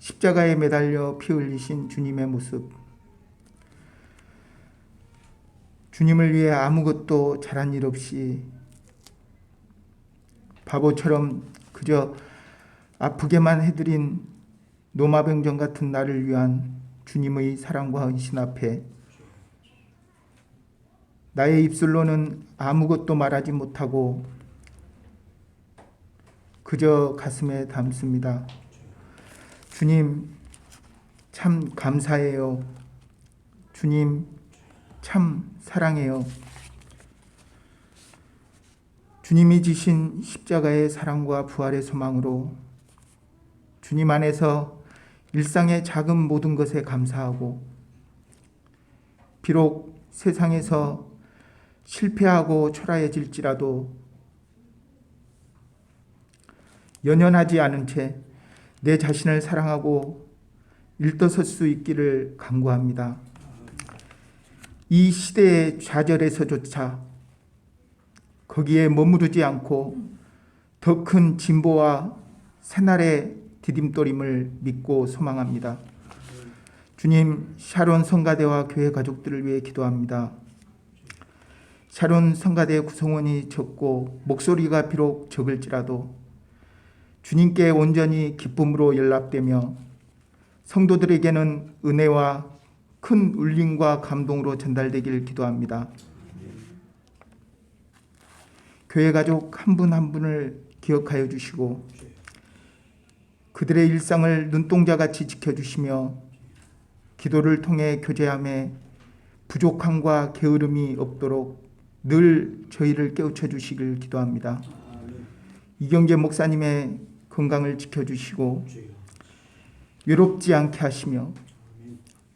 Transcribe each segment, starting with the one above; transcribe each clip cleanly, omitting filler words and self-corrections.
십자가에 매달려 피 흘리신 주님의 모습, 주님을 위해 아무것도 잘한 일 없이 바보처럼 그저 아프게만 해드린 노마병정 같은 나를 위한 주님의 사랑과 헌신 앞에 나의 입술로는 아무것도 말하지 못하고 그저 가슴에 담습니다. 주님 참 감사해요. 주님 참 사랑해요. 주님이 지신 십자가의 사랑과 부활의 소망으로 주님 안에서 일상의 작은 모든 것에 감사하고, 비록 세상에서 실패하고 초라해질지라도 연연하지 않은 채 내 자신을 사랑하고 일떠설 수 있기를 간구합니다. 이 시대의 좌절에서조차 거기에 머무르지 않고 더 큰 진보와 새날의 디딤돌임을 믿고 소망합니다. 주님, 샤론 성가대와 교회 가족들을 위해 기도합니다. 샤론 성가대 구성원이 적고 목소리가 비록 적을지라도 주님께 온전히 기쁨으로 연락되며 성도들에게는 은혜와 큰 울림과 감동으로 전달되길 기도합니다. 교회 가족 한 분 한 분을 기억하여 주시고 그들의 일상을 눈동자같이 지켜주시며 기도를 통해 교제함에 부족함과 게으름이 없도록 늘 저희를 깨우쳐 주시길 기도합니다. 이경재 목사님의 건강을 지켜주시고 외롭지 않게 하시며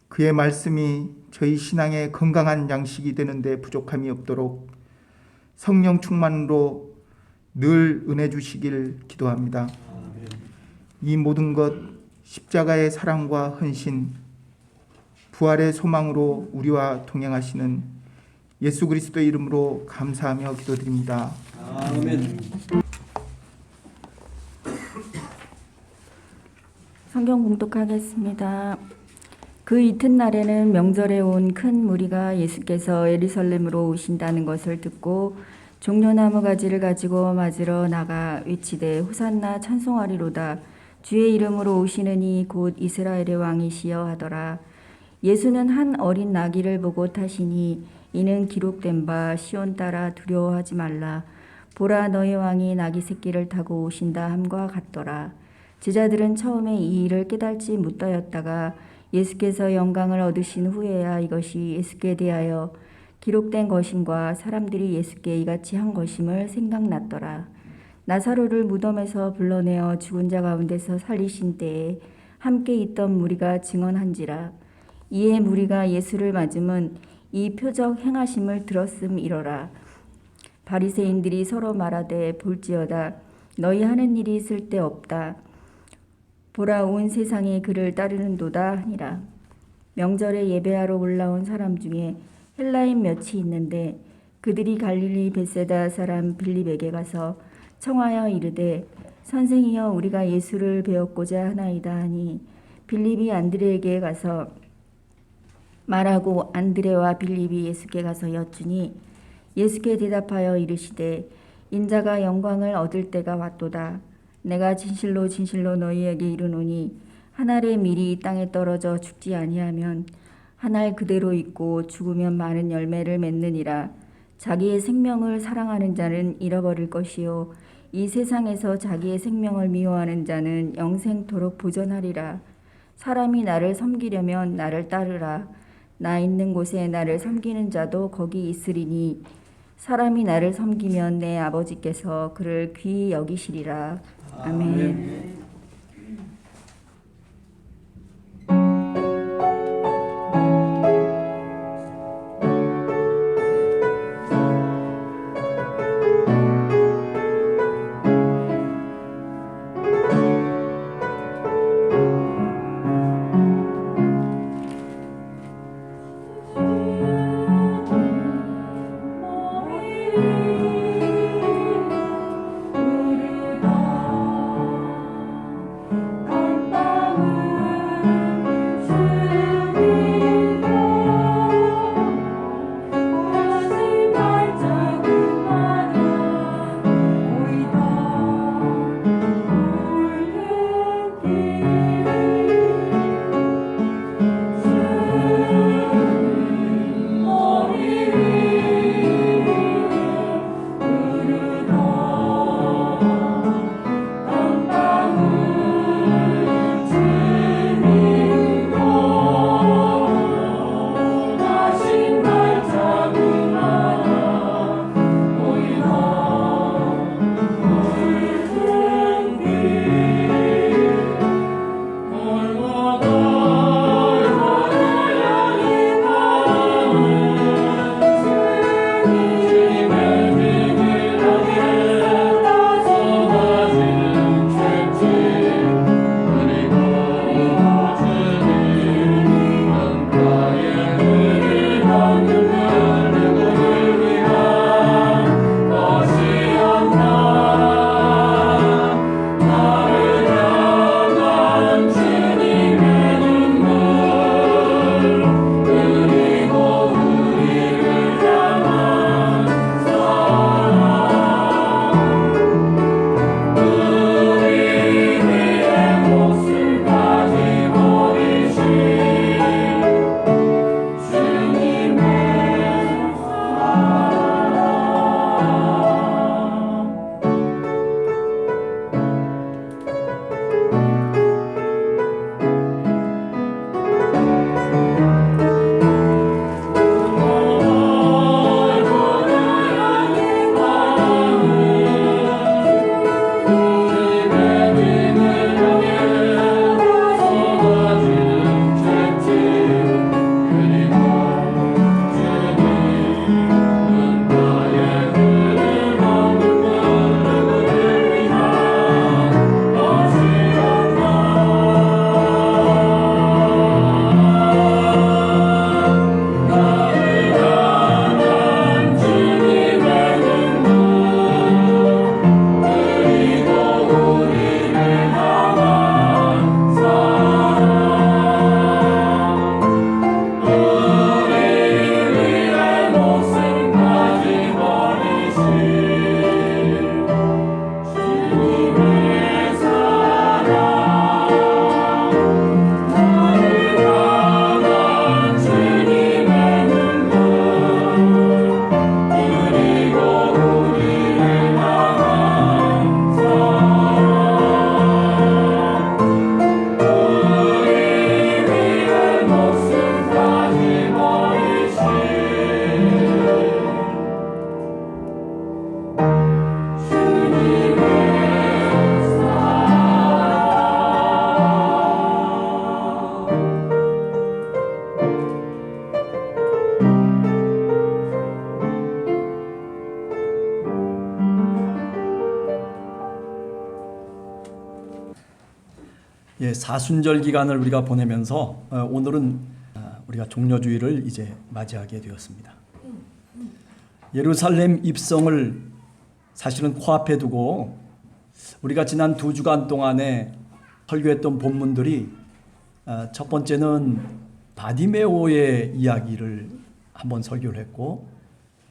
그의 말씀이 저희 신앙의 건강한 양식이 되는데 부족함이 없도록 성령 충만으로 늘 은혜 주시길 기도합니다. 이 모든 것 십자가의 사랑과 헌신, 부활의 소망으로 우리와 동행하시는 예수 그리스도의 이름으로 감사하며 기도드립니다. 아멘. 성경 봉독하겠습니다. 그 이튿날에는 명절에 온 큰 무리가 예수께서 예루살렘으로 오신다는 것을 듣고 종려나무 가지를 가지고 맞으러 나가 외치되 호산나 찬송하리로다. 주의 이름으로 오시는 이 곧 이스라엘의 왕이시여 하더라. 예수는 한 어린 나귀를 보고 타시니 이는 기록된 바 시온 따라 두려워하지 말라. 보라 너희 왕이 나귀 새끼를 타고 오신다 함과 같더라. 제자들은 처음에 이 일을 깨달지 못하였다가 예수께서 영광을 얻으신 후에야 이것이 예수께 대하여 기록된 것임과 사람들이 예수께 이같이 한 것임을 생각났더라. 나사로를 무덤에서 불러내어 죽은 자 가운데서 살리신 때에 함께 있던 무리가 증언한지라. 이에 무리가 예수를 맞음은 이 표적 행하심을 들었음이러라. 바리새인들이 서로 말하되 볼지어다 너희 하는 일이 쓸데없다. 보라 온 세상이 그를 따르는도다 하니라. 명절에 예배하러 올라온 사람 중에 헬라인 몇이 있는데 그들이 갈릴리 벳세다 사람 빌립에게 가서 청하여 이르되 선생이여 우리가 예수를 배웠고자 하나이다 하니 빌립이 안드레에게 가서 말하고 안드레와 빌립이 예수께 가서 여쭈니 예수께 대답하여 이르시되 인자가 영광을 얻을 때가 왔도다. 내가 진실로 진실로 너희에게 이르노니 한 알의 밀이 땅에 떨어져 죽지 아니하면 한 알 그대로 있고 죽으면 많은 열매를 맺느니라. 자기의 생명을 사랑하는 자는 잃어버릴 것이요 이 세상에서 자기의 생명을 미워하는 자는 영생토록 보존하리라. 사람이 나를 섬기려면 나를 따르라. 나 있는 곳에 나를 섬기는 자도 거기 있으리니 사람이 나를 섬기면 내 아버지께서 그를 귀히 여기시리라. 아멘. 사순절 기간을 우리가 보내면서 오늘은 우리가 종려주일을 이제 맞이하게 되었습니다. 예루살렘 입성을 사실은 코앞에 두고 우리가 지난 2주간 동안에 설교했던 본문들이 첫 번째는 바디메오의 이야기를 한번 설교를 했고,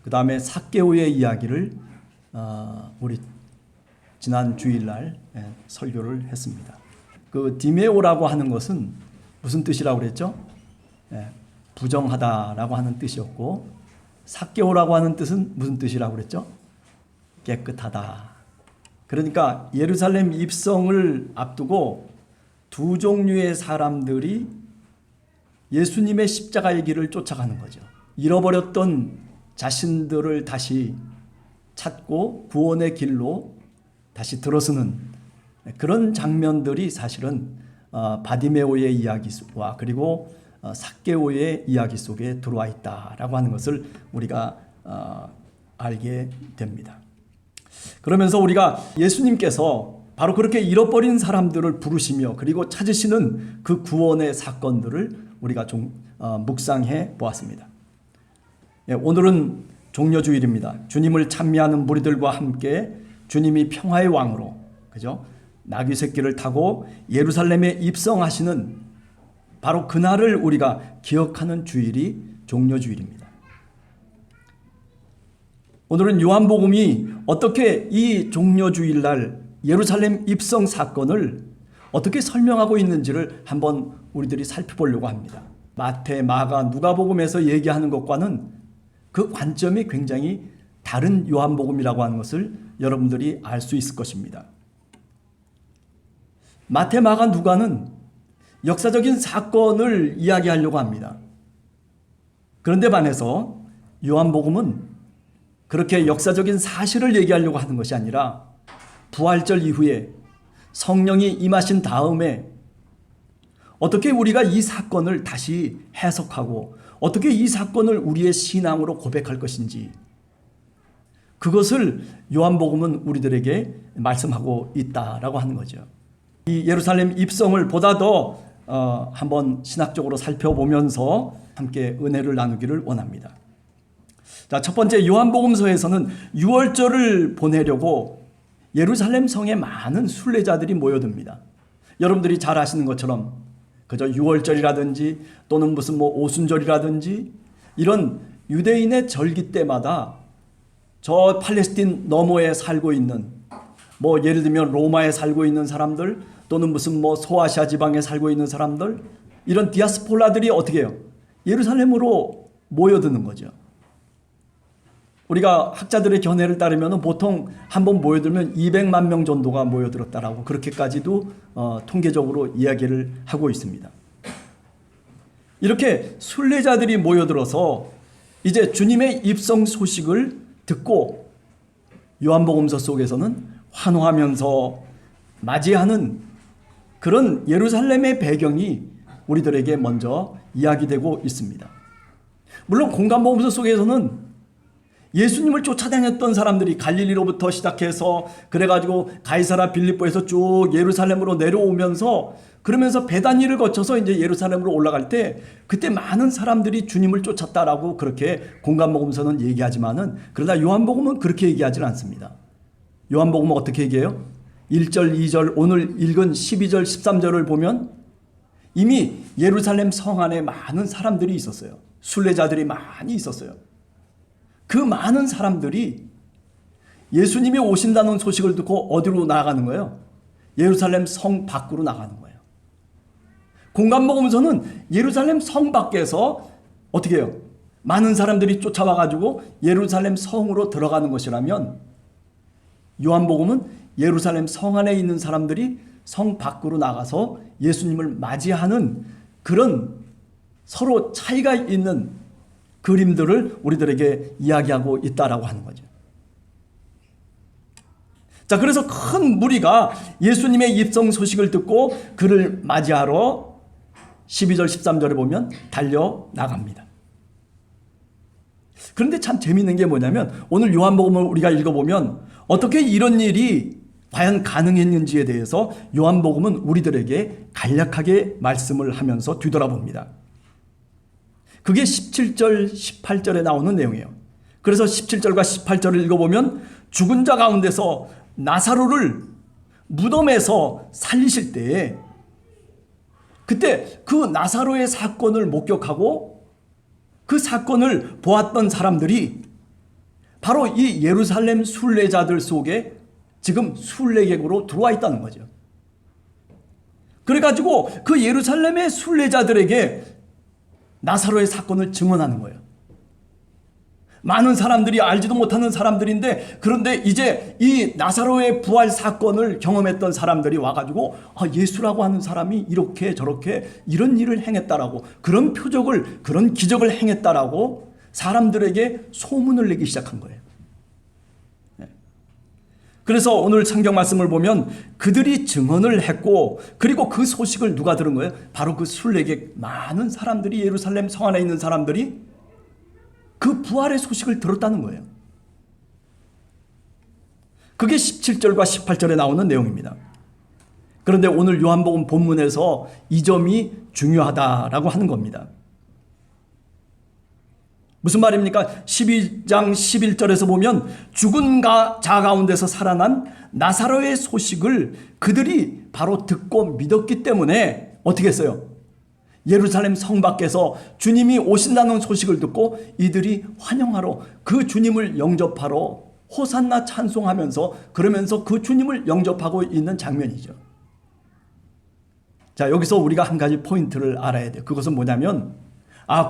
그 다음에 삭개오의 이야기를 우리 지난 주일날 설교를 했습니다. 그 디메오라고 하는 것은 무슨 뜻이라고 그랬죠? 부정하다라고 하는 뜻이었고, 삭개오라고 하는 뜻은 무슨 뜻이라고 그랬죠? 깨끗하다. 그러니까 예루살렘 입성을 앞두고 두 종류의 사람들이 예수님의 십자가의 길을 쫓아가는 거죠. 잃어버렸던 자신들을 다시 찾고 구원의 길로 다시 들어서는 그런 장면들이 사실은 바디메오의 이야기와 그리고 삭개오의 이야기 속에 들어와 있다라고 하는 것을 우리가 알게 됩니다. 그러면서 우리가 예수님께서 바로 그렇게 잃어버린 사람들을 부르시며 그리고 찾으시는 그 구원의 사건들을 우리가 묵상해 보았습니다. 오늘은 종려주일입니다. 주님을 찬미하는 무리들과 함께 주님이 평화의 왕으로, 그죠? 나귀 새끼를 타고 예루살렘에 입성하시는 바로 그날을 우리가 기억하는 주일이 종려주일입니다. 오늘은 요한복음이 어떻게 이 종려주일날 예루살렘 입성 사건을 어떻게 설명하고 있는지를 한번 우리들이 살펴보려고 합니다. 마태, 마가, 누가복음에서 얘기하는 것과는 그 관점이 굉장히 다른 요한복음이라고 하는 것을 여러분들이 알 수 있을 것입니다. 마태, 마가, 누가는 역사적인 사건을 이야기하려고 합니다. 그런데 반해서 요한복음은 그렇게 역사적인 사실을 얘기하려고 하는 것이 아니라 부활절 이후에 성령이 임하신 다음에 어떻게 우리가 이 사건을 다시 해석하고 어떻게 이 사건을 우리의 신앙으로 고백할 것인지, 그것을 요한복음은 우리들에게 말씀하고 있다라고 하는 거죠. 이 예루살렘 입성을 보다 더 한번 신학적으로 살펴보면서 함께 은혜를 나누기를 원합니다. 자, 첫 번째, 요한복음서에서는 유월절을 보내려고 예루살렘 성에 많은 순례자들이 모여듭니다. 여러분들이 잘 아시는 것처럼 그저 유월절이라든지 또는 무슨 오순절이라든지 이런 유대인의 절기 때마다 저 팔레스틴 너머에 살고 있는 예를 들면 로마에 살고 있는 사람들 또는 무슨 소아시아 지방에 살고 있는 사람들, 이런 디아스폴라들이 어떻게 해요? 예루살렘으로 모여드는 거죠. 우리가 학자들의 견해를 따르면 보통 한번 모여들면 200만 명 정도가 모여들었다라고 그렇게까지도 통계적으로 이야기를 하고 있습니다. 이렇게 순례자들이 모여들어서 이제 주님의 입성 소식을 듣고 요한복음서 속에서는 환호하면서 맞이하는 그런 예루살렘의 배경이 우리들에게 먼저 이야기되고 있습니다. 물론 공간복음서 속에서는 예수님을 쫓아다녔던 사람들이 갈릴리로부터 시작해서 그래가지고 가이사라 빌립보에서 쭉 예루살렘으로 내려오면서 그러면서 베다니를 거쳐서 이제 예루살렘으로 올라갈 때 그때 많은 사람들이 주님을 쫓았다라고 그렇게 공간복음서는 얘기하지만은, 그러나 요한복음은 그렇게 얘기하지는 않습니다. 요한복음은 어떻게 얘기해요? 1절, 2절, 오늘 읽은 12절, 13절을 보면 이미 예루살렘 성 안에 많은 사람들이 있었어요. 순례자들이 많이 있었어요. 그 많은 사람들이 예수님이 오신다는 소식을 듣고 어디로 나가는 거예요? 예루살렘 성 밖으로 나가는 거예요. 공간복음서는 예루살렘 성 밖에서 어떻게 해요? 많은 사람들이 쫓아와가지고 예루살렘 성으로 들어가는 것이라면, 요한복음은 예루살렘 성 안에 있는 사람들이 성 밖으로 나가서 예수님을 맞이하는 그런 서로 차이가 있는 그림들을 우리들에게 이야기하고 있다라고 하는 거죠. 자, 그래서 큰 무리가 예수님의 입성 소식을 듣고 그를 맞이하러 12절 13절에 보면 달려 나갑니다. 그런데 참 재미있는 게 뭐냐면 오늘 요한복음을 우리가 읽어보면 어떻게 이런 일이 과연 가능했는지에 대해서 요한복음은 우리들에게 간략하게 말씀을 하면서 뒤돌아봅니다. 그게 17절, 18절에 나오는 내용이에요. 그래서 17절과 18절을 읽어보면 죽은 자 가운데서 나사로를 무덤에서 살리실 때에 그때 그 나사로의 사건을 목격하고 그 사건을 보았던 사람들이 바로 이 예루살렘 순례자들 속에 지금 순례객으로 들어와 있다는 거죠. 그래가지고 그 예루살렘의 순례자들에게 나사로의 사건을 증언하는 거예요. 많은 사람들이 알지도 못하는 사람들인데, 그런데 이제 이 나사로의 부활 사건을 경험했던 사람들이 와가지고 예수라고 하는 사람이 이렇게 저렇게 이런 일을 행했다라고, 그런 표적을, 그런 기적을 행했다라고 사람들에게 소문을 내기 시작한 거예요. 그래서 오늘 성경 말씀을 보면 그들이 증언을 했고, 그리고 그 소식을 누가 들은 거예요? 바로 그 순례객 많은 사람들이, 예루살렘 성 안에 있는 사람들이 그 부활의 소식을 들었다는 거예요. 그게 17절과 18절에 나오는 내용입니다. 그런데 오늘 요한복음 본문에서 이 점이 중요하다라고 하는 겁니다. 무슨 말입니까? 12장 11절에서 보면 죽은 자 가운데서 살아난 나사로의 소식을 그들이 바로 듣고 믿었기 때문에 어떻게 했어요? 예루살렘 성 밖에서 주님이 오신다는 소식을 듣고 이들이 환영하러, 그 주님을 영접하러 호산나 찬송하면서, 그러면서 그 주님을 영접하고 있는 장면이죠. 자, 여기서 우리가 한 가지 포인트를 알아야 돼요. 그것은 뭐냐면,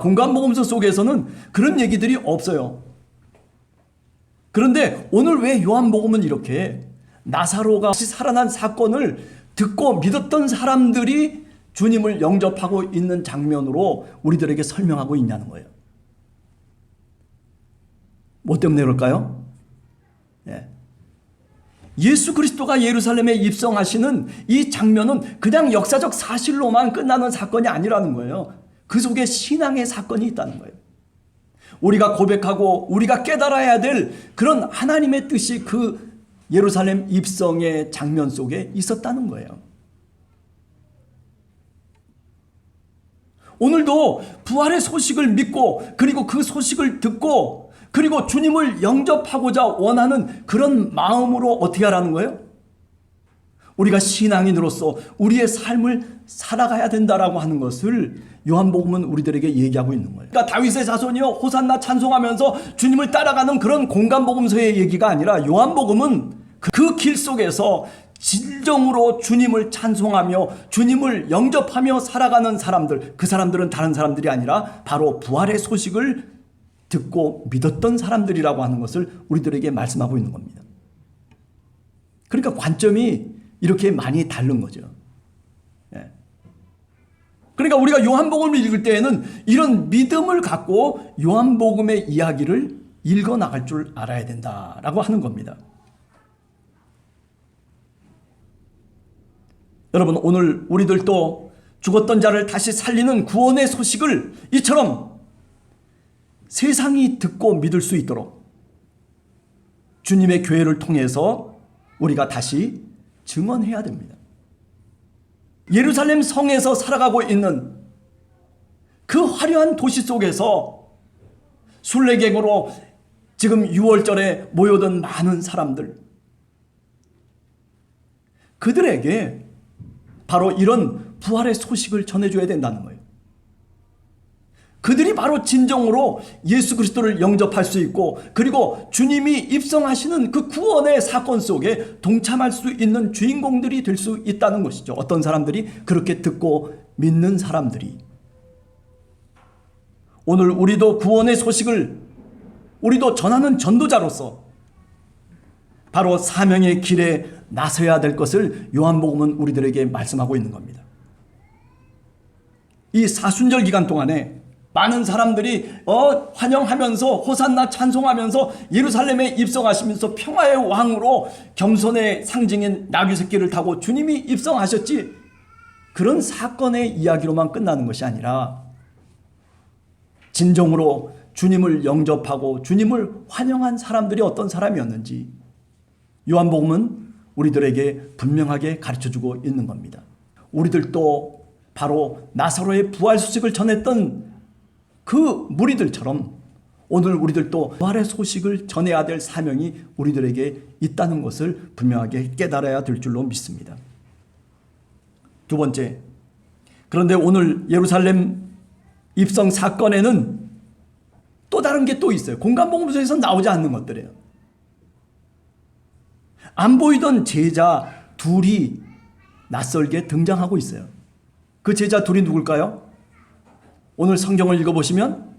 공관복음서 속에서는 그런 얘기들이 없어요. 그런데 오늘 왜 요한복음은 이렇게 나사로가 살아난 사건을 듣고 믿었던 사람들이 주님을 영접하고 있는 장면으로 우리들에게 설명하고 있냐는 거예요. 뭐 때문에 그럴까요? 예수 그리스도가 예루살렘에 입성하시는 이 장면은 그냥 역사적 사실로만 끝나는 사건이 아니라는 거예요. 그 속에 신앙의 사건이 있다는 거예요. 우리가 고백하고 우리가 깨달아야 될 그런 하나님의 뜻이 그 예루살렘 입성의 장면 속에 있었다는 거예요. 오늘도 부활의 소식을 믿고, 그리고 그 소식을 듣고, 그리고 주님을 영접하고자 원하는 그런 마음으로 어떻게 하라는 거예요? 우리가 신앙인으로서 우리의 삶을 살아가야 된다라고 하는 것을 요한복음은 우리들에게 얘기하고 있는 거예요. 그러니까 다윗의 자손이요 호산나 찬송하면서 주님을 따라가는 그런 공간복음서의 얘기가 아니라, 요한복음은 그 길 속에서 진정으로 주님을 찬송하며 주님을 영접하며 살아가는 사람들, 그 사람들은 다른 사람들이 아니라 바로 부활의 소식을 듣고 믿었던 사람들이라고 하는 것을 우리들에게 말씀하고 있는 겁니다. 그러니까 관점이 이렇게 많이 다른 거죠. 그러니까 우리가 요한복음을 읽을 때에는 이런 믿음을 갖고 요한복음의 이야기를 읽어 나갈 줄 알아야 된다라고 하는 겁니다. 여러분, 오늘 우리들도 죽었던 자를 다시 살리는 구원의 소식을 이처럼 세상이 듣고 믿을 수 있도록 주님의 교회를 통해서 우리가 다시 증언해야 됩니다. 예루살렘 성에서 살아가고 있는 그 화려한 도시 속에서 순례객으로 지금 6월절에 모여든 많은 사람들, 그들에게 바로 이런 부활의 소식을 전해줘야 된다는 거예요. 그들이 바로 진정으로 예수 그리스도를 영접할 수 있고, 그리고 주님이 입성하시는 그 구원의 사건 속에 동참할 수 있는 주인공들이 될 수 있다는 것이죠. 어떤 사람들이? 그렇게 듣고 믿는 사람들이. 오늘 우리도 구원의 소식을 우리도 전하는 전도자로서 바로 사명의 길에 나서야 될 것을 요한복음은 우리들에게 말씀하고 있는 겁니다. 이 사순절 기간 동안에 많은 사람들이 환영하면서 호산나 찬송하면서 예루살렘에 입성하시면서 평화의 왕으로 겸손의 상징인 나귀 새끼를 타고 주님이 입성하셨지, 그런 사건의 이야기로만 끝나는 것이 아니라 진정으로 주님을 영접하고 주님을 환영한 사람들이 어떤 사람이었는지 요한복음은 우리들에게 분명하게 가르쳐주고 있는 겁니다. 우리들도 바로 나사로의 부활 소식을 전했던 그 무리들처럼 오늘 우리들도 부활의 소식을 전해야 될 사명이 우리들에게 있다는 것을 분명하게 깨달아야 될 줄로 믿습니다. 두 번째, 그런데 오늘 예루살렘 입성 사건에는 또 다른 게 또 있어요. 공간복음서에서 나오지 않는 것들이에요. 안 보이던 제자 둘이 낯설게 등장하고 있어요. 그 제자 둘이 누굴까요? 오늘 성경을 읽어보시면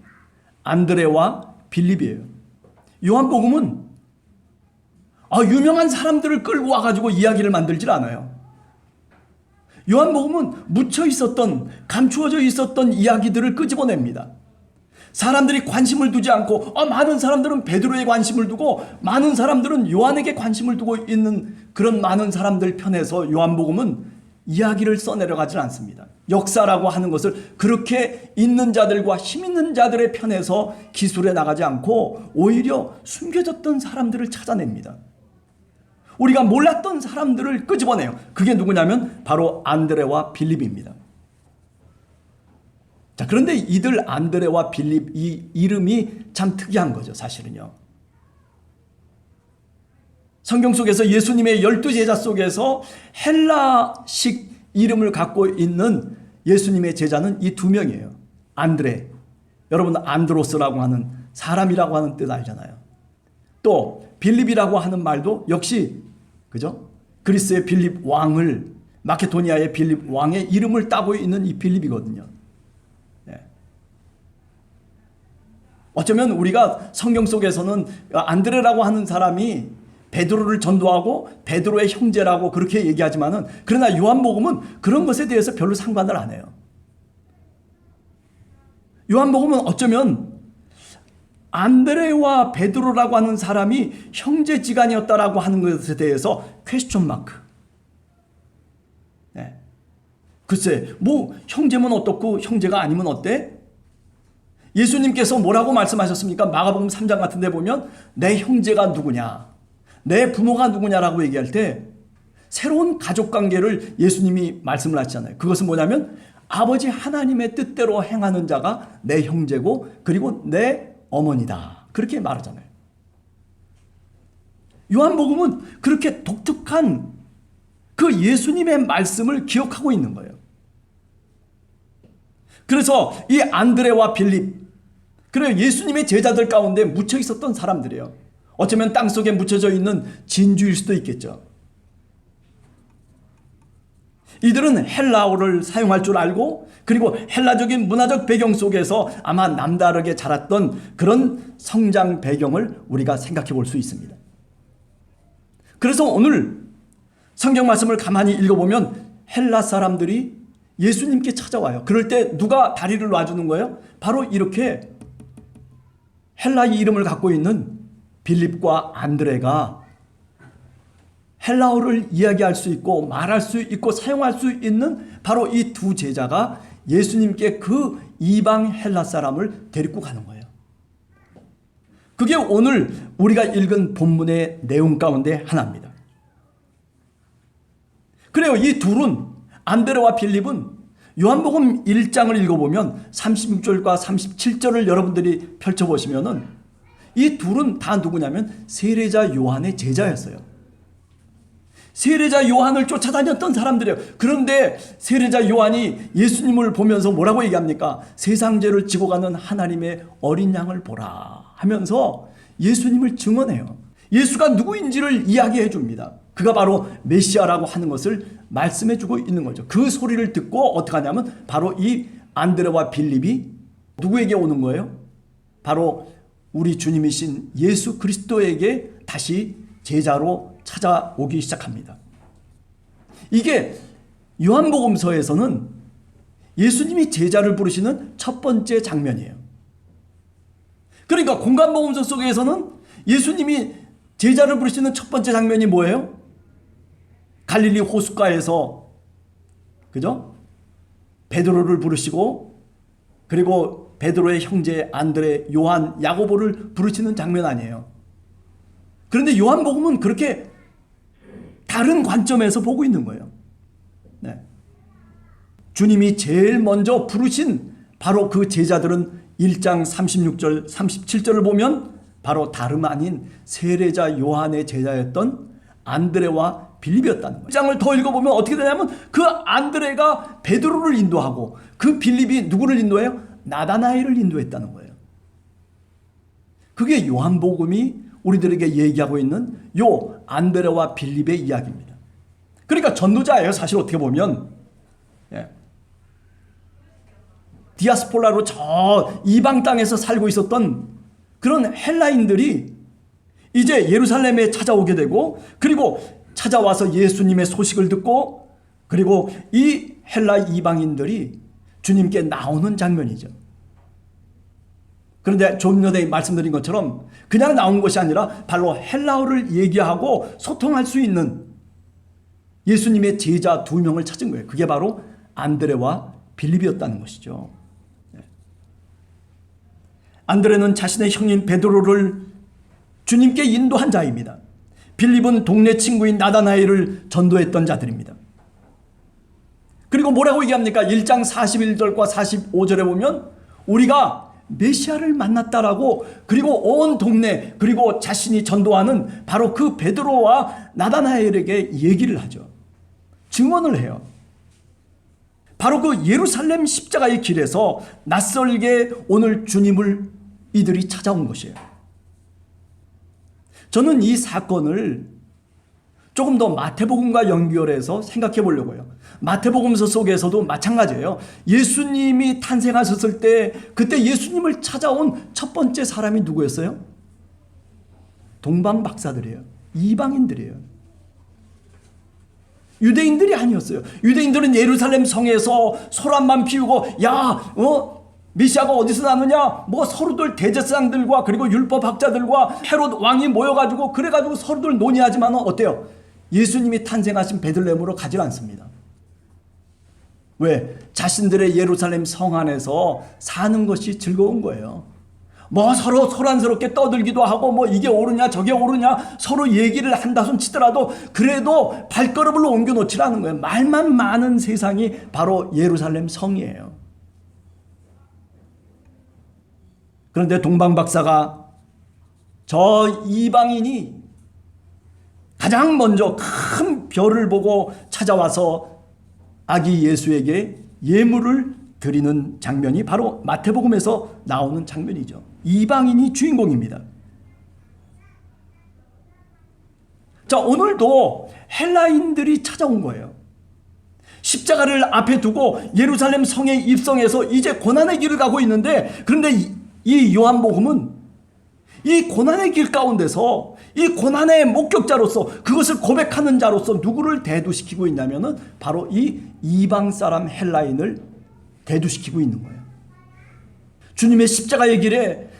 안드레와 빌립이에요. 요한복음은 유명한 사람들을 끌고 와가지고 이야기를 만들질 않아요. 요한복음은 묻혀 있었던, 감추어져 있었던 이야기들을 끄집어냅니다. 사람들이 관심을 두지 않고 많은 사람들은 베드로에 관심을 두고 많은 사람들은 요한에게 관심을 두고 있는 그런 많은 사람들 편에서 요한복음은 이야기를 써내려가지 않습니다. 역사라고 하는 것을 그렇게 있는 자들과 힘 있는 자들의 편에서 기술해 나가지 않고 오히려 숨겨졌던 사람들을 찾아냅니다. 우리가 몰랐던 사람들을 끄집어내요. 그게 누구냐면 바로 안드레와 빌립입니다. 자, 그런데 이들 안드레와 빌립 이 이름이 참 특이한 거죠, 사실은요. 성경 속에서 예수님의 12제자 속에서 헬라식 이름을 갖고 있는 예수님의 제자는 이 두 명이에요. 안드레, 여러분 안드로스라고 하는 사람이라고 하는 뜻 알잖아요. 또 빌립이라고 하는 말도 역시 그죠? 그리스의 빌립 왕을, 마케도니아의 빌립 왕의 이름을 따고 있는 이 빌립이거든요. 네. 어쩌면 우리가 성경 속에서는 안드레라고 하는 사람이 베드로를 전도하고 베드로의 형제라고 그렇게 얘기하지만은, 그러나 요한복음은 그런 것에 대해서 별로 상관을 안 해요. 요한복음은 어쩌면 안드레와 베드로라고 하는 사람이 형제지간이었다라고 하는 것에 대해서 퀘스천 마크. 네. 글쎄, 뭐 형제면 어떻고 형제가 아니면 어때? 예수님께서 뭐라고 말씀하셨습니까? 마가복음 3장 같은 데 보면 내 형제가 누구냐, 내 부모가 누구냐라고 얘기할 때 새로운 가족관계를 예수님이 말씀을 하시잖아요. 그것은 뭐냐면 아버지 하나님의 뜻대로 행하는 자가 내 형제고 그리고 내 어머니다, 그렇게 말하잖아요. 요한복음은 그렇게 독특한 그 예수님의 말씀을 기억하고 있는 거예요. 그래서 이 안드레와 빌립, 그리고 예수님의 제자들 가운데 묻혀 있었던 사람들이에요. 어쩌면 땅속에 묻혀져 있는 진주일 수도 있겠죠. 이들은 헬라어를 사용할 줄 알고 그리고 헬라적인 문화적 배경 속에서 아마 남다르게 자랐던 그런 성장 배경을 우리가 생각해 볼 수 있습니다. 그래서 오늘 성경 말씀을 가만히 읽어보면 헬라 사람들이 예수님께 찾아와요. 그럴 때 누가 다리를 놔주는 거예요? 바로 이렇게 헬라의 이름을 갖고 있는 빌립과 안드레가 헬라어를 이야기할 수 있고 말할 수 있고 사용할 수 있는 바로 이 두 제자가 예수님께 그 이방 헬라 사람을 데리고 가는 거예요. 그게 오늘 우리가 읽은 본문의 내용 가운데 하나입니다. 그래요. 이 둘은, 안드레와 빌립은 요한복음 1장을 읽어보면 36절과 37절을 여러분들이 펼쳐보시면은 이 둘은 다 누구냐면 세례자 요한의 제자였어요. 세례자 요한을 쫓아다녔던 사람들이에요. 그런데 세례자 요한이 예수님을 보면서 뭐라고 얘기합니까? 세상 죄를 지고 가는 하나님의 어린 양을 보라 하면서 예수님을 증언해요. 예수가 누구인지를 이야기해 줍니다. 그가 바로 메시아라고 하는 것을 말씀해 주고 있는 거죠. 그 소리를 듣고 어떻게 하냐면 바로 이 안드레와 빌립이 누구에게 오는 거예요? 바로 우리 주님이신 예수 그리스도에게 다시 제자로 찾아오기 시작합니다. 이게 요한복음서에서는 예수님이 제자를 부르시는 첫 번째 장면이에요. 그러니까 공간복음서 속에서는 예수님이 제자를 부르시는 첫 번째 장면이 뭐예요? 갈릴리 호숫가에서, 그죠? 베드로를 부르시고 그리고 베드로의 형제 안드레, 요한, 야고보를 부르시는 장면 아니에요. 그런데 요한복음은 그렇게 다른 관점에서 보고 있는 거예요. 네. 주님이 제일 먼저 부르신 바로 그 제자들은 1장 36절 37절을 보면 바로 다름 아닌 세례자 요한의 제자였던 안드레와 빌립이었다는 거예요. 1장을 더 읽어보면 어떻게 되냐면 그 안드레가 베드로를 인도하고 그 빌립이 누구를 인도해요? 나다나엘을 인도했다는 거예요. 그게 요한복음이 우리들에게 얘기하고 있는 요 안드레와 빌립의 이야기입니다. 그러니까 전도자예요. 사실 어떻게 보면 디아스폴라로 저 이방 땅에서 살고 있었던 그런 헬라인들이 이제 예루살렘에 찾아오게 되고, 그리고 찾아와서 예수님의 소식을 듣고, 그리고 이 헬라 이방인들이 주님께 나오는 장면이죠. 그런데 좀 전에 말씀드린 것처럼 그냥 나온 것이 아니라 바로 헬라어를 얘기하고 소통할 수 있는 예수님의 제자 2명을 찾은 거예요. 그게 바로 안드레와 빌립이었다는 것이죠. 안드레는 자신의 형인 베드로를 주님께 인도한 자입니다. 빌립은 동네 친구인 나다나엘을 전도했던 자들입니다. 그리고 뭐라고 얘기합니까? 1장 41절과 45절에 보면 우리가 메시아를 만났다라고, 그리고 온 동네, 그리고 자신이 전도하는 바로 그 베드로와 나다나엘에게 얘기를 하죠. 증언을 해요. 바로 그 예루살렘 십자가의 길에서 낯설게 오늘 주님을 이들이 찾아온 것이에요. 저는 이 사건을 조금 더 마태복음과 연결해서 생각해 보려고요. 마태복음서 속에서도 마찬가지예요. 예수님이 탄생하셨을 때 그때 예수님을 찾아온 첫 번째 사람이 누구였어요? 동방박사들이에요. 이방인들이에요. 유대인들이 아니었어요. 유대인들은 예루살렘 성에서 소란만 피우고 메시아가 어디서 나느냐, 뭐 서로들 대제사장들과 그리고 율법학자들과 헤롯 왕이 모여가지고 그래가지고 서로들 논의하지만 어때요? 예수님이 탄생하신 베들레헴으로 가지 않습니다. 왜? 자신들의 예루살렘 성 안에서 사는 것이 즐거운 거예요. 뭐 서로 소란스럽게 떠들기도 하고 뭐 이게 옳으냐 저게 옳으냐 서로 얘기를 한다손 치더라도 그래도 발걸음을 옮겨놓지 않는 거예요. 말만 많은 세상이 바로 예루살렘 성이에요. 그런데 동방박사가 저 이방인이 가장 먼저 큰 별을 보고 찾아와서 아기 예수에게 예물을 드리는 장면이 바로 마태복음에서 나오는 장면이죠. 이방인이 주인공입니다. 자, 오늘도 헬라인들이 찾아온 거예요. 십자가를 앞에 두고 예루살렘 성에 입성해서 이제 고난의 길을 가고 있는데, 그런데 이 요한복음은 이 고난의 길 가운데서 이 고난의 목격자로서 그것을 고백하는 자로서 누구를 대두시키고 있냐면은 바로 이 이방 사람 헬라인을 대두시키고 있는 거예요. 주님의 십자가의 길에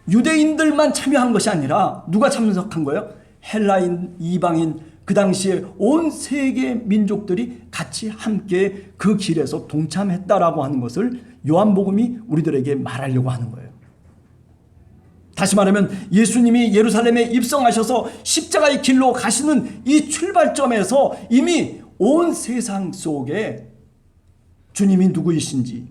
유대인들만 참여한 것이 아니라 누가 참석한 거예요? 헬라인, 이방인, 그 당시에 온 세계 민족들이 같이 함께 그 길에서 동참했다라고 하는 것을 요한복음이 우리들에게 말하려고 하는 거예요. 다시 말하면 예수님이 예루살렘에 입성하셔서 십자가의 길로 가시는 이 출발점에서 이미 온 세상 속에 주님이 누구이신지,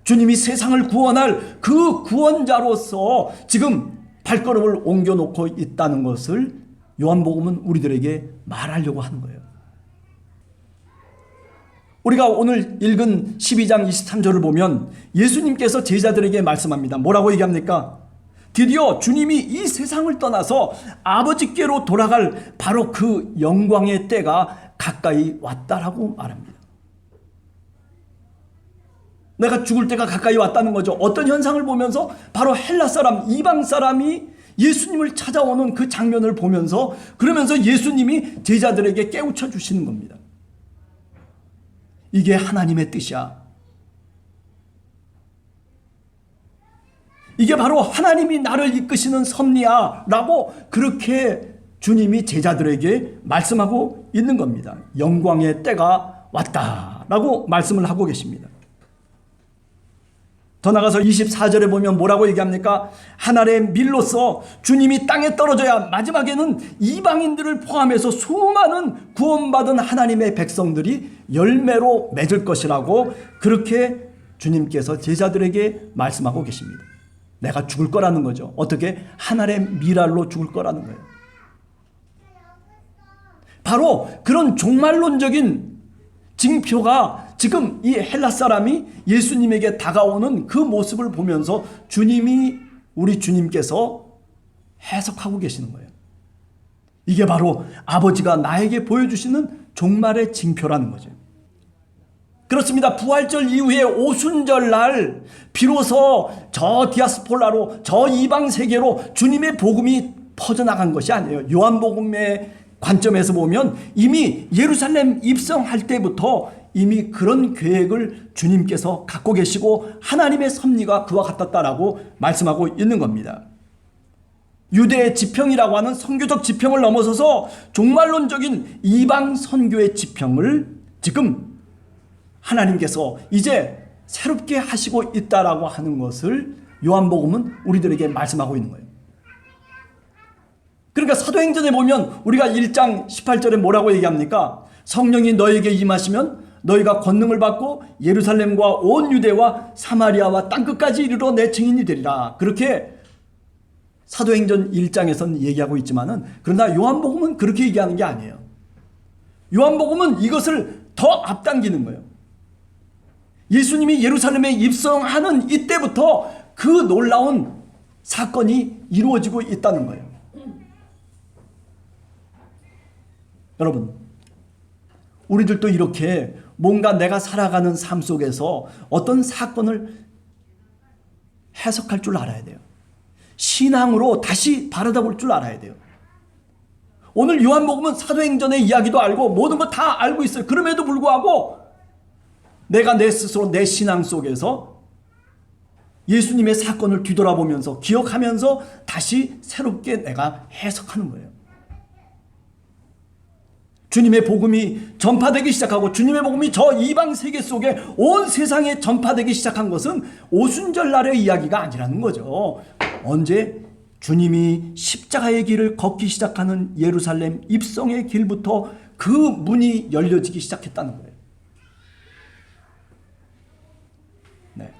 주님이 세상을 구원할 그 구원자로서 지금 발걸음을 옮겨놓고 있다는 것을 요한복음은 우리들에게 말하려고 하는 거예요. 우리가 오늘 읽은 12장 23절을 보면 예수님께서 제자들에게 말씀합니다. 뭐라고 얘기합니까? 드디어 주님이 이 세상을 떠나서 아버지께로 돌아갈 바로 그 영광의 때가 가까이 왔다라고 말합니다. 내가 죽을 때가 가까이 왔다는 거죠. 어떤 현상을 보면서? 바로 헬라 사람, 이방 사람이 예수님을 찾아오는 그 장면을 보면서, 그러면서 예수님이 제자들에게 깨우쳐 주시는 겁니다. 이게 하나님의 뜻이야. 이게 바로 하나님이 나를 이끄시는 섭리야 라고 그렇게 주님이 제자들에게 말씀하고 있는 겁니다. 영광의 때가 왔다 라고 말씀을 하고 계십니다. 더 나가서 24절에 보면 뭐라고 얘기합니까? 하늘의 밀로써 주님이 땅에 떨어져야 마지막에는 이방인들을 포함해서 수많은 구원받은 하나님의 백성들이 열매로 맺을 것이라고 그렇게 주님께서 제자들에게 말씀하고 계십니다. 내가 죽을 거라는 거죠. 어떻게? 하늘의 밀알로 죽을 거라는 거예요. 바로 그런 종말론적인 징표가 지금 이 헬라 사람이 예수님에게 다가오는 그 모습을 보면서 우리 주님께서 해석하고 계시는 거예요. 이게 바로 아버지가 나에게 보여주시는 종말의 징표라는 거죠. 그렇습니다. 부활절 이후에 오순절 날 비로소 저 디아스폴라로, 저 이방 세계로 주님의 복음이 퍼져나간 것이 아니에요. 요한복음의 관점에서 보면 이미 예루살렘 입성할 때부터 이미 그런 계획을 주님께서 갖고 계시고 하나님의 섭리가 그와 같았다라고 말씀하고 있는 겁니다. 유대의 지평이라고 하는 선교적 지평을 넘어서서 종말론적인 이방 선교의 지평을 지금 하나님께서 이제 새롭게 하시고 있다라고 하는 것을 요한복음은 우리들에게 말씀하고 있는 거예요. 그러니까 사도행전에 보면 우리가 1장 18절에 뭐라고 얘기합니까? 성령이 너에게 임하시면 너희가 권능을 받고 예루살렘과 온 유대와 사마리아와 땅끝까지 이르러 내 증인이 되리라. 그렇게 사도행전 1장에서는 얘기하고 있지만은, 그러나 요한복음은 그렇게 얘기하는 게 아니에요. 요한복음은 이것을 더 앞당기는 거예요. 예수님이 예루살렘에 입성하는 이때부터 그 놀라운 사건이 이루어지고 있다는 거예요. 여러분, 우리들도 이렇게 뭔가 내가 살아가는 삶 속에서 어떤 사건을 해석할 줄 알아야 돼요. 신앙으로 다시 바라볼 줄 알아야 돼요. 오늘 요한복음은 사도행전의 이야기도 알고 모든 거 다 알고 있어요. 그럼에도 불구하고 내가 내 스스로 내 신앙 속에서 예수님의 사건을 뒤돌아보면서 기억하면서 다시 새롭게 내가 해석하는 거예요. 주님의 복음이 전파되기 시작하고 주님의 복음이 저 이방 세계 속에 온 세상에 전파되기 시작한 것은 오순절날의 이야기가 아니라는 거죠. 언제? 주님이 십자가의 길을 걷기 시작하는 예루살렘 입성의 길부터 그 문이 열려지기 시작했다는 거예요. 네.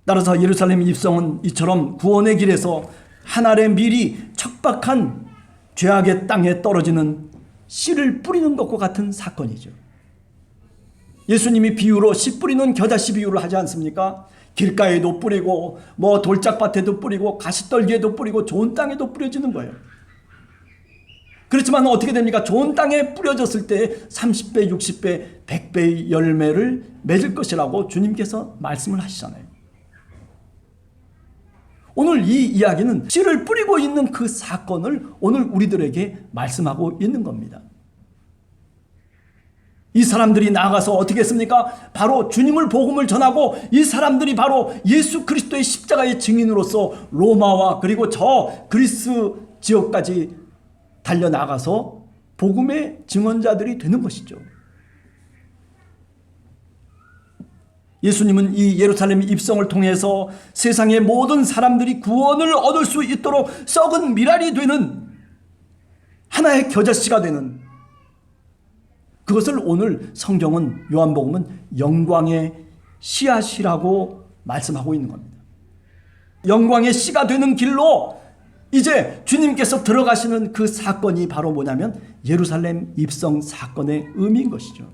따라서 예루살렘 입성은 이처럼 구원의 길에서 하늘의 밀이 척박한 죄악의 땅에 떨어지는 씨를 뿌리는 것과 같은 사건이죠. 예수님이 비유로 씨 뿌리는 겨자씨 비유를 하지 않습니까? 길가에도 뿌리고 돌짝밭에도 뿌리고 가시떨기에도 뿌리고 좋은 땅에도 뿌려지는 거예요. 그렇지만 어떻게 됩니까? 좋은 땅에 뿌려졌을 때 30배, 60배, 100배의 열매를 맺을 것이라고 주님께서 말씀을 하시잖아요. 오늘 이 이야기는 씨를 뿌리고 있는 그 사건을 오늘 우리들에게 말씀하고 있는 겁니다. 이 사람들이 나아가서 어떻게 했습니까? 바로 주님을 복음을 전하고 이 사람들이 바로 예수 그리스도의 십자가의 증인으로서 로마와 그리고 저 그리스 지역까지 달려나가서 복음의 증언자들이 되는 것이죠. 예수님은 이 예루살렘 입성을 통해서 세상의 모든 사람들이 구원을 얻을 수 있도록 썩은 밀알이 되는 하나의 겨자씨가 되는 그것을 오늘 성경은 요한복음은 영광의 씨앗이라고 말씀하고 있는 겁니다. 영광의 씨가 되는 길로 이제 주님께서 들어가시는 그 사건이 바로 뭐냐면 예루살렘 입성 사건의 의미인 것이죠.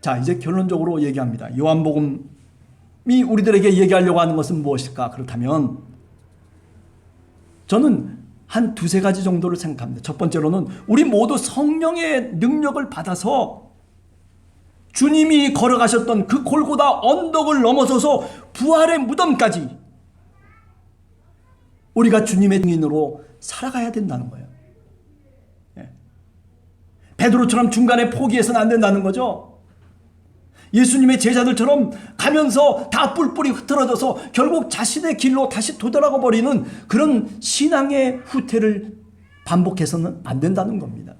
자, 이제 결론적으로 얘기합니다. 요한복음이 우리들에게 얘기하려고 하는 것은 무엇일까? 그렇다면 저는 한 두세 가지 정도를 생각합니다. 첫 번째로는 우리 모두 성령의 능력을 받아서 주님이 걸어가셨던 그 골고다 언덕을 넘어서서 부활의 무덤까지 우리가 주님의 증인으로 살아가야 된다는 거예요. 베드로처럼 중간에 포기해서는 안 된다는 거죠. 예수님의 제자들처럼 가면서 다 뿔뿔이 흩어져서 결국 자신의 길로 다시 도달하고 버리는 그런 신앙의 후퇴를 반복해서는 안 된다는 겁니다.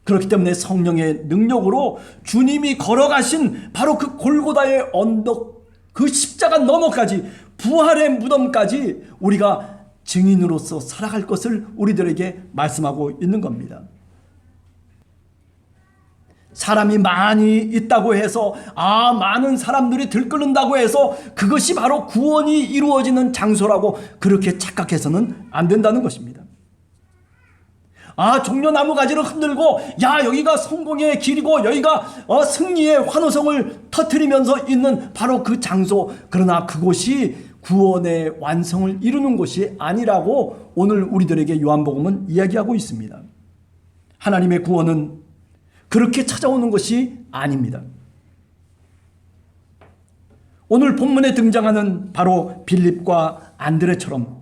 그렇기 때문에 성령의 능력으로 주님이 걸어가신 바로 그 골고다의 언덕, 그 십자가 너머까지, 부활의 무덤까지 우리가 증인으로서 살아갈 것을 우리들에게 말씀하고 있는 겁니다. 사람이 많이 있다고 해서, 많은 사람들이 들끓는다고 해서 그것이 바로 구원이 이루어지는 장소라고 그렇게 착각해서는 안 된다는 것입니다. 종려나무 가지를 흔들고, 여기가 성공의 길이고 여기가 승리의 환호성을 터뜨리면서 있는 바로 그 장소, 그러나 그곳이 구원의 완성을 이루는 것이 아니라고 오늘 우리들에게 요한복음은 이야기하고 있습니다. 하나님의 구원은 그렇게 찾아오는 것이 아닙니다. 오늘 본문에 등장하는 바로 빌립과 안드레처럼,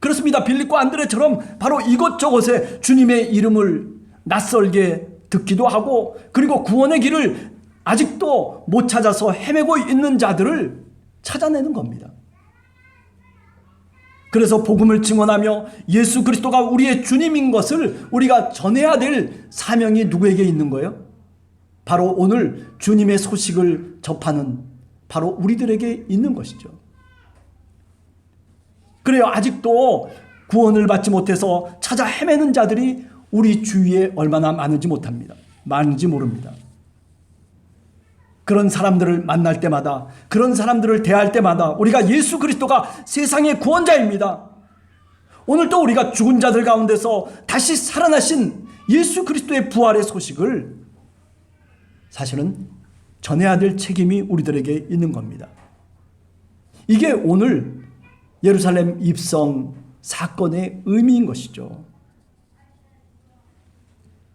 그렇습니다. 빌립과 안드레처럼 바로 이곳저곳에 주님의 이름을 낯설게 듣기도 하고, 그리고 구원의 길을 아직도 못 찾아서 헤매고 있는 자들을 찾아내는 겁니다. 그래서 복음을 증언하며 예수 그리스도가 우리의 주님인 것을 우리가 전해야 될 사명이 누구에게 있는 거예요? 바로 오늘 주님의 소식을 접하는 바로 우리들에게 있는 것이죠. 그래요. 아직도 구원을 받지 못해서 찾아 헤매는 자들이 우리 주위에 얼마나 많은지 모릅니다. 그런 사람들을 만날 때마다, 그런 사람들을 대할 때마다 우리가 예수 그리스도가 세상의 구원자입니다, 오늘 또 우리가 죽은 자들 가운데서 다시 살아나신 예수 그리스도의 부활의 소식을 사실은 전해야 될 책임이 우리들에게 있는 겁니다. 이게 오늘 예루살렘 입성 사건의 의미인 것이죠.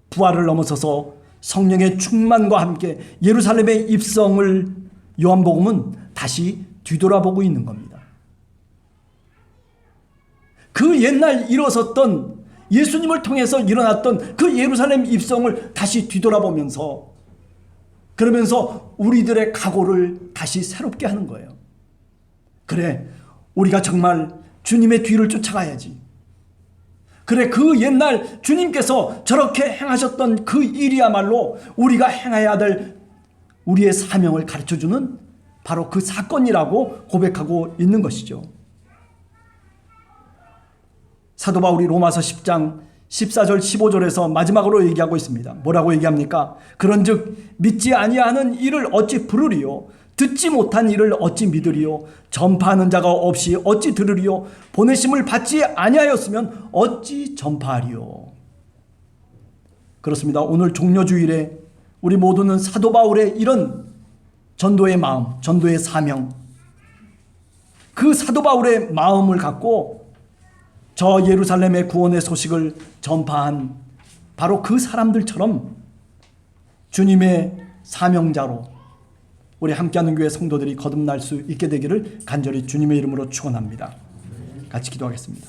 부활을 넘어서서 성령의 충만과 함께 예루살렘의 입성을 요한복음은 다시 뒤돌아보고 있는 겁니다. 그 옛날 일어섰던, 예수님을 통해서 일어났던 그 예루살렘 입성을 다시 뒤돌아보면서, 그러면서 우리들의 각오를 다시 새롭게 하는 거예요. 그래, 우리가 정말 주님의 뒤를 쫓아가야지. 그래, 그 옛날 주님께서 저렇게 행하셨던 그 일이야말로 우리가 행해야 될 우리의 사명을 가르쳐주는 바로 그 사건이라고 고백하고 있는 것이죠. 사도 바울이 로마서 10장 14절 15절에서 마지막으로 얘기하고 있습니다. 뭐라고 얘기합니까? 그런즉 믿지 아니하는 이를 어찌 부르리요? 듣지 못한 이를 어찌 믿으리요? 전파하는 자가 없이 어찌 들으리요? 보내심을 받지 아니하였으면 어찌 전파하리요? 그렇습니다. 오늘 종려주일에 우리 모두는 사도 바울의 이런 전도의 마음, 전도의 사명, 그 사도 바울의 마음을 갖고 저 예루살렘의 구원의 소식을 전파한 바로 그 사람들처럼 주님의 사명자로 우리 함께하는 교회 성도들이 거듭날 수 있게 되기를 간절히 주님의 이름으로 축원합니다. 같이 기도하겠습니다.